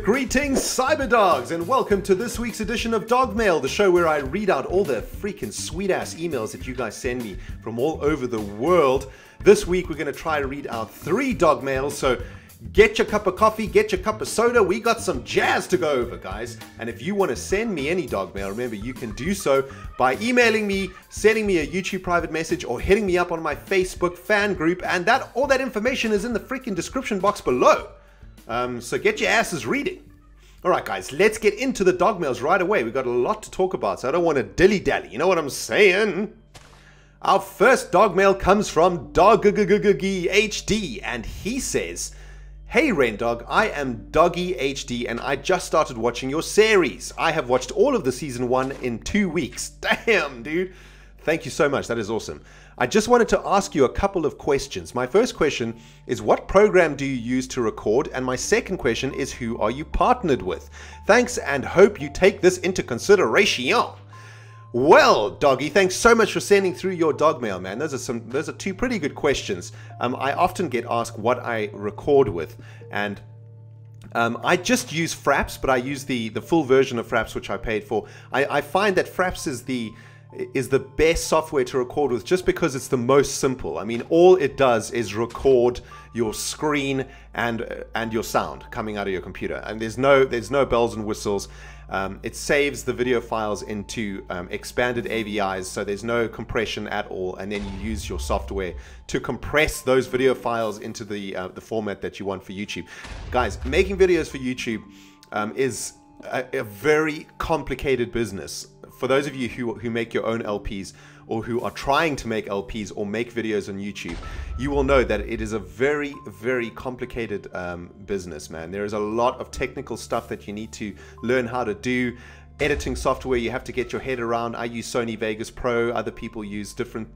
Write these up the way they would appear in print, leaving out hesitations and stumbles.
Greetings, Cyberdogs, and welcome to this week's edition of Dog Mail, the show where I read out all the freaking sweet-ass emails that you guys send me from all over the world. This week, we're going to try to read out 3 dog mails, so get your cup of coffee, get your cup of soda. We got some jazz to go over, guys. And if you want to send me any dog mail, remember, you can do so by emailing me, sending me a YouTube private message, or hitting me up on my Facebook fan group, and all that information is in the freaking description box below. So get your asses reading. Alright guys, let's get into the dog mails right away. We've got a lot to talk about, so I don't want to dilly-dally. You know what I'm saying? Our first dog mail comes from Doggy HD, and he says, "Hey Rendog, I am Doggy HD and I just started watching your series. I have watched all of the season 1 in 2 weeks." Damn, dude. Thank you so much. That is awesome. I just wanted to ask you a couple of questions. My first question is, what program do you use to record? And my second question is, who are you partnered with? Thanks, and hope you take this into consideration. Well, Doggy, thanks so much for sending through your dog mail, man. Those are 2 pretty good questions. I often get asked what I record with, and I just use Fraps, but I use the full version of Fraps, which I paid for. I find that Fraps is the best software to record with, just because it's the most simple. I mean, all it does is record your screen and your sound coming out of your computer, and there's no bells and whistles. It saves the video files into expanded AVIs, so there's no compression at all, and then you use your software to compress those video files into the format that you want for YouTube. Guys, making videos for YouTube is a very complicated business. For those of you who make your own LPs, or who are trying to make LPs or make videos on YouTube, you will know that it is a very, very complicated business, man. There is a lot of technical stuff that you need to learn how to do. Editing software you have to get your head around. I use Sony Vegas Pro. Other people use different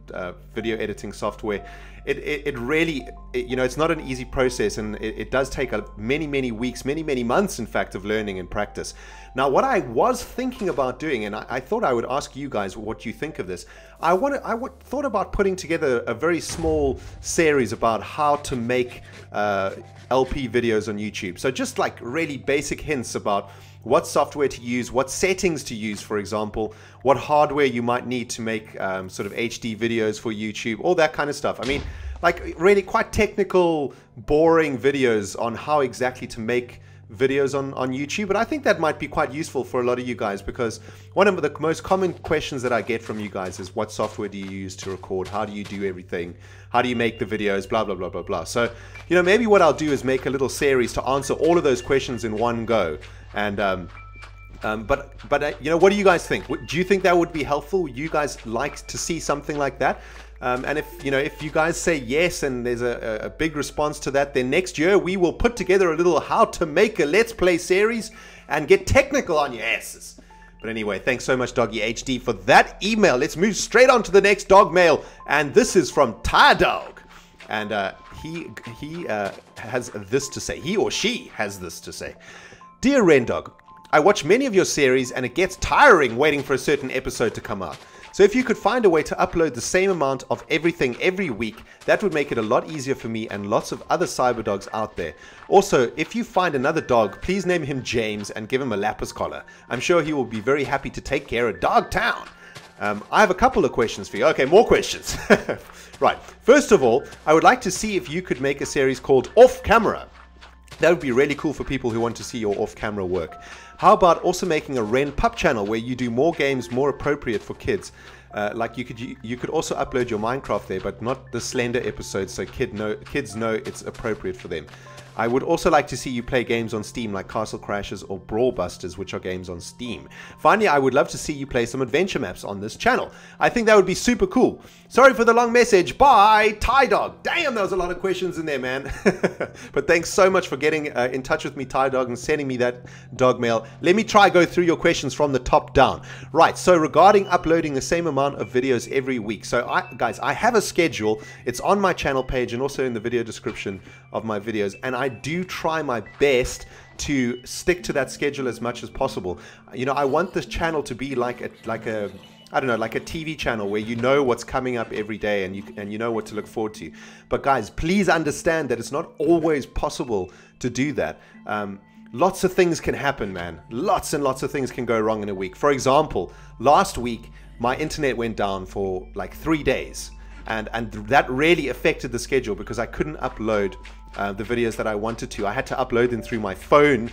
video editing software. It really, you know, it's not an easy process, and it does take many weeks, many months, in fact, of learning and practice. Now, what I was thinking about doing, and I thought I would ask you guys what you think of this. I thought about putting together a very small series about how to make LP videos on YouTube. So just like really basic hints about what software to use, what settings to use, for example, what hardware you might need to make sort of HD videos for YouTube, all that kind of stuff. I mean, like really quite technical, boring videos on how exactly to make videos on YouTube. But I think that might be quite useful for a lot of you guys, because one of the most common questions that I get from you guys is, what software do you use to record? How do you do everything? How do you make the videos? Blah, blah, blah, blah, blah. So, you know, maybe what I'll do is make a little series to answer all of those questions in one go. And you know, what do you guys think? Do you think that would be helpful? Would you guys like to see something like that? And if you guys say yes, and there's a big response to that, then next year we will put together a little how to make a Let's Play series and get technical on your asses. But anyway, thanks so much, Doggy HD, for that email. Let's move straight on to the next dog mail, and this is from Tydog, and he has this to say. He or she has this to say. "Dear Rendog, I watch many of your series and it gets tiring waiting for a certain episode to come out. So if you could find a way to upload the same amount of everything every week, that would make it a lot easier for me and lots of other cyber dogs out there. Also, if you find another dog, please name him James and give him a lapis collar. I'm sure he will be very happy to take care of Dogtown." I have a couple of questions for you. Okay, more questions. Right. First of all, I would like to see if you could make a series called Off Camera. That would be really cool for people who want to see your off-camera work. How about also making a Ren Pup channel where you do more games more appropriate for kids? Like you could also upload your Minecraft there, but not the Slender episodes, so kids know it's appropriate for them. I would also like to see you play games on Steam like Castle Crashers or Brawl Busters, which are games on Steam. Finally, I would love to see you play some adventure maps on this channel. I think that would be super cool. Sorry for the long message. Bye, Tydog. Damn, there was a lot of questions in there, man. But thanks so much for getting in touch with me, Tydog, and sending me that dog mail. Let me try go through your questions from the top down. Right, so regarding uploading the same amount of videos every week. So guys, I have a schedule. It's on my channel page and also in the video description of my videos, and I do try my best to stick to that schedule as much as possible. You know, I want this channel to be like a I don't know, like a TV channel where you know what's coming up every day and you know what to look forward to. But guys, please understand that it's not always possible to do that. Lots of things can happen, man. Lots and lots of things can go wrong in a week. For example, last week, my internet went down for like 3 days. And that really affected the schedule because I couldn't upload the videos that I wanted to. I had to upload them through my phone,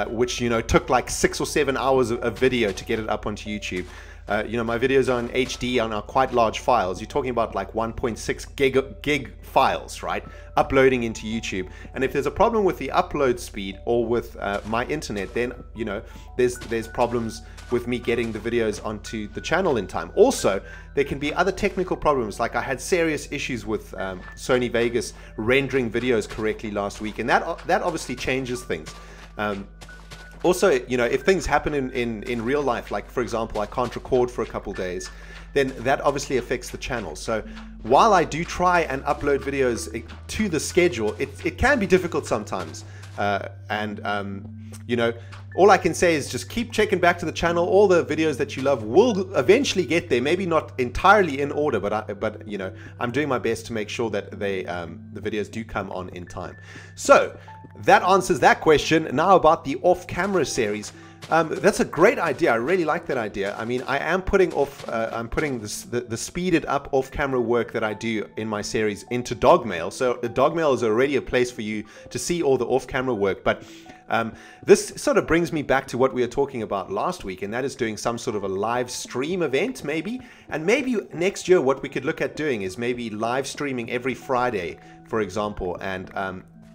which, you know, took like 6 or 7 hours of video to get it up onto YouTube. You know, my videos are in HD and are quite large files. You're talking about like 1.6 gig files, right? Uploading into YouTube. And if there's a problem with the upload speed or with my internet, then, you know, there's problems with me getting the videos onto the channel in time. Also, there can be other technical problems. Like I had serious issues with Sony Vegas rendering videos correctly last week, and that obviously changes things. Also, you know, if things happen in real life, like for example, I can't record for a couple days, then that obviously affects the channel. So while I do try and upload videos to the schedule, it can be difficult sometimes. You know, all I can say is just keep checking back to the channel. All the videos that you love will eventually get there. Maybe not entirely in order, but you know, I'm doing my best to make sure that the videos do come on in time. So that answers that question. Now about the off-camera series. That's a great idea. I really like that idea. I mean, I am putting the speeded up off-camera work that I do in my series into Dogmail. So Dogmail is already a place for you to see all the off-camera work. But this sort of brings me back to what we were talking about last week, and that is doing some sort of a live stream event, maybe. And maybe next year, what we could look at doing is maybe live streaming every Friday, for example, and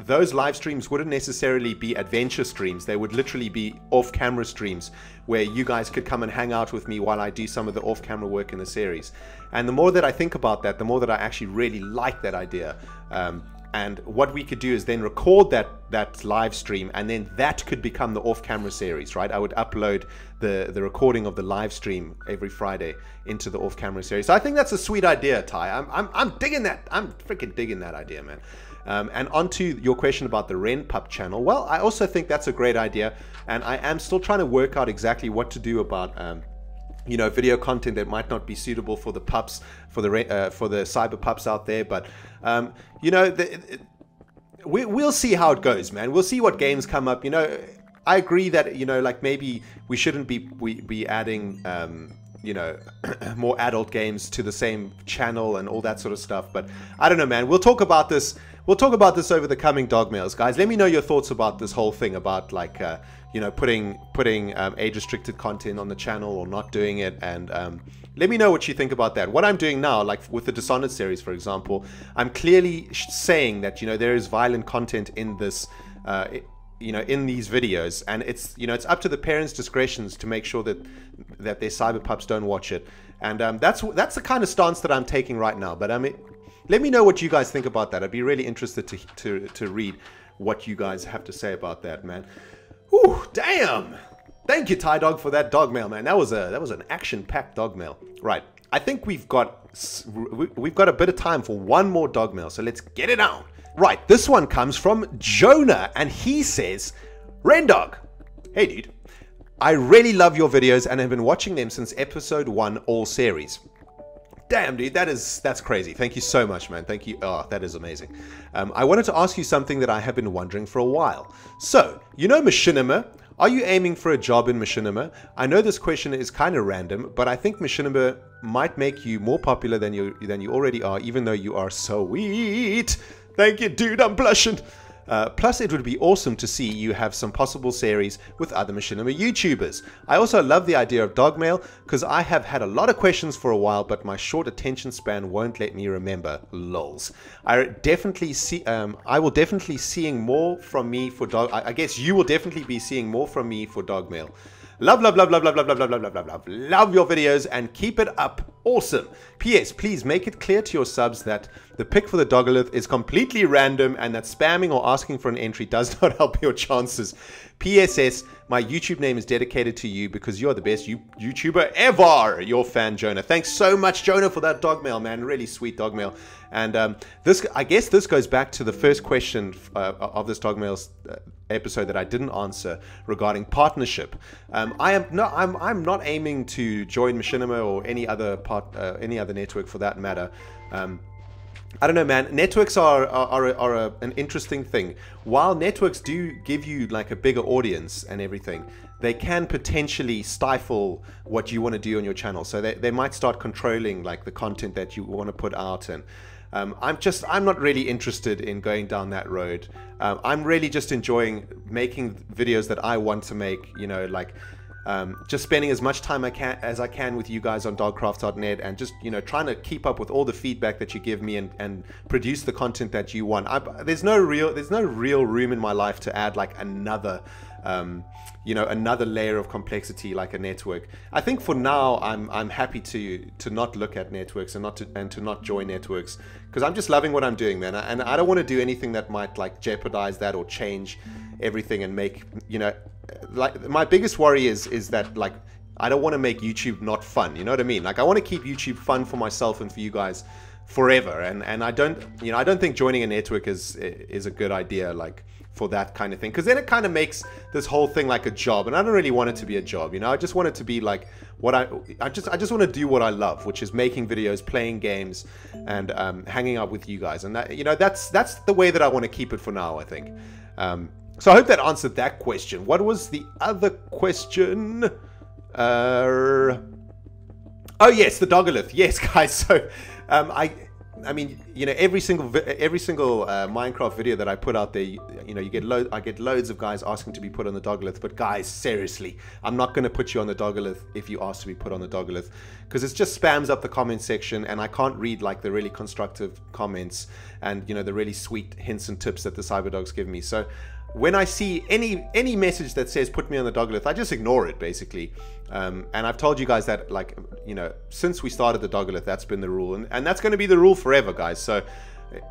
those live streams wouldn't necessarily be adventure streams. They would literally be off-camera streams where you guys could come and hang out with me while I do some of the off-camera work in the series. And the more that I think about that, the more that I actually really like that idea. And what we could do is then record that live stream, and then that could become the off-camera series, right? I would upload the recording of the live stream every Friday into the off-camera series. So I think that's a sweet idea, Ty. I'm digging that. I'm freaking digging that idea, man. And onto your question about the RenPup channel. Well, I also think that's a great idea, and I am still trying to work out exactly what to do about you know, video content that might not be suitable for the pups, for the cyber pups out there. But you know, we'll see how it goes, man. We'll see what games come up. You know, I agree that, you know, like maybe we shouldn't be adding you know, more adult games to the same channel and all that sort of stuff. But I don't know, man. We'll talk about this. We'll talk about this over the coming dog mails, guys. Let me know your thoughts about this whole thing about like you know, putting age-restricted content on the channel or not doing it, and let me know what you think about that. What I'm doing now, like with the Dishonored series, for example, I'm clearly saying that, you know, there is violent content in this. You know, in these videos, and it's, you know, it's up to the parents' discretions to make sure that their cyber pups don't watch it, and that's the kind of stance that I'm taking right now. But I mean, let me know what you guys think about that. I'd be really interested to read what you guys have to say about that, man. Ooh, damn! Thank you, Ty Dog, for that dog mail, man. That was an action-packed dog mail. Right, I think we've got a bit of time for one more dog mail, so let's get it on. Right, this one comes from Jonah, and he says, Rendog, hey dude, I really love your videos and have been watching them since episode 1 all series. Damn, dude, that's crazy. Thank you so much, man. Thank you. Oh, that is amazing. I wanted to ask you something that I have been wondering for a while. So, you know Machinima? Are you aiming for a job in Machinima? I know this question is kind of random, but I think Machinima might make you more popular than you already are, even though you are so sweet. Thank you, dude. I'm blushing. Plus, it would be awesome to see you have some possible series with other Machinima YouTubers. I also love the idea of Dogmail because I have had a lot of questions for a while, but my short attention span won't let me remember. Lols. I will definitely seeing more from me for dog. I guess you will definitely be seeing more from me for Dogmail. Love, love, love, love, love, love, love, love, love, love, love, love. Love your videos and keep it up. Awesome. P.S. Please make it clear to your subs that the pick for the Dogolith is completely random and that spamming or asking for an entry does not help your chances. P.S.S. My YouTube name is dedicated to you because you're the best YouTuber ever. Your fan, Jonah. Thanks so much, Jonah, for that dog mail, man. Really sweet dog mail. And I guess this goes back to the first question of this dog mail episode that I didn't answer regarding partnership. I'm not aiming to join Machinima or any other network for that matter. I don't know, man. Networks are an interesting thing. While networks do give you like a bigger audience and everything, they can potentially stifle what you want to do on your channel. So they might start controlling like the content that you want to put out. And I'm not really interested in going down that road. I'm really just enjoying making videos that I want to make, you know, like just spending as much time as I can with you guys on dogcraft.net, and just, you know, trying to keep up with all the feedback that you give me and produce the content that you want. There's no real room in my life to add like another another layer of complexity like a network. I think for now I'm happy to not look at networks and to not join networks, because I'm just loving what I'm doing, man, and I don't want to do anything that might like jeopardize that or change everything and make, you know, like my biggest worry is that like I don't want to make YouTube not fun, you know what I mean? Like I want to keep YouTube fun for myself and for you guys forever, and I don't think joining a network is a good idea, like for that kind of thing, because then it kind of makes this whole thing like a job, and I don't really want it to be a job, you know. I just want it to be like what I just want to do what I love, which is making videos, playing games, and hanging out with you guys, and that, you know, that's the way that I want to keep it for now, I think. So I hope that answered that question. What was the other question? Oh yes, the Dogolith. Yes, guys. So I mean, you know, every single Minecraft video that I put out there, you know, I get loads of guys asking to be put on the Dogolith. But guys, seriously, I'm not going to put you on the Dogolith if you ask to be put on the Dogolith, because it just spams up the comment section, and I can't read like the really constructive comments and, you know, the really sweet hints and tips that the Cyberdogs give me. So when I see any message that says put me on the Dogolith, I just ignore it, basically. And I've told you guys that, like, you know, since we started the Dogolith, that's been the rule, and that's going to be the rule forever, guys. So,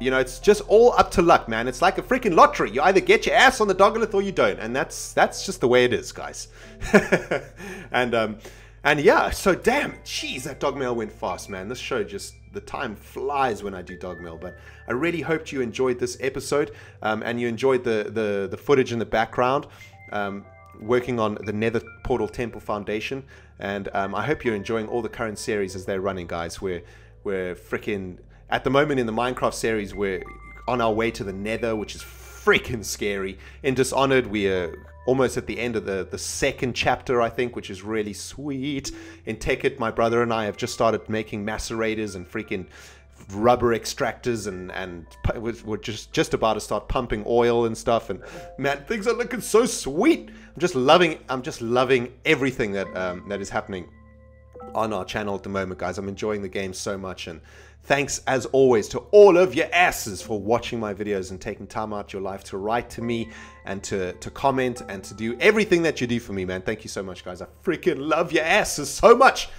you know, it's just all up to luck, man. It's like a freaking lottery. You either get your ass on the Dogolith or you don't, and that's just the way it is, guys. And yeah, so damn, jeez, that dog mail went fast, man. This show just, the time flies when I do dog mail. But I really hoped you enjoyed this episode, and you enjoyed the footage in the background, working on the Nether Portal Temple Foundation. And I hope you're enjoying all the current series as they're running, guys. We're freaking, at the moment in the Minecraft series, we're on our way to the Nether, which is freaking scary. In Dishonored, we are almost at the end of the second chapter, I think, which is really sweet. In Tekkit, my brother and I have just started making macerators and freaking rubber extractors, and we're just about to start pumping oil and stuff. And man, things are looking so sweet. I'm just loving everything that is happening on our channel at the moment, guys. I'm enjoying the game so much, and thanks as always to all of your asses for watching my videos and taking time out your life to write to me and to comment and to do everything that you do for me, man. Thank you so much, guys. I freaking love your asses so much.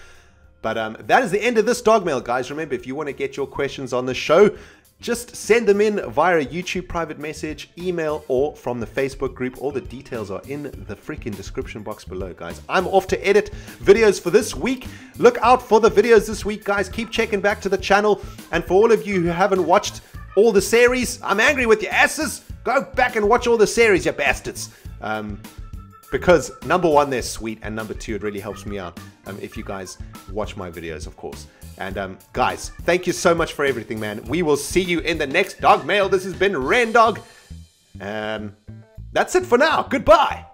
But that is the end of this dog mail, guys. Remember, if you want to get your questions on the show, just send them in via a YouTube private message, email, or from the Facebook group. All the details are in the freaking description box below, guys. I'm off to edit videos for this week. Look out for the videos this week, guys. Keep checking back to the channel. And for all of you who haven't watched all the series, I'm angry with your asses. Go back and watch all the series, you bastards. Because number one, they're sweet, and number two, it really helps me out if you guys watch my videos, of course. And guys, thank you so much for everything, man. We will see you in the next dog mail. This has been Rendog. That's it for now. Goodbye.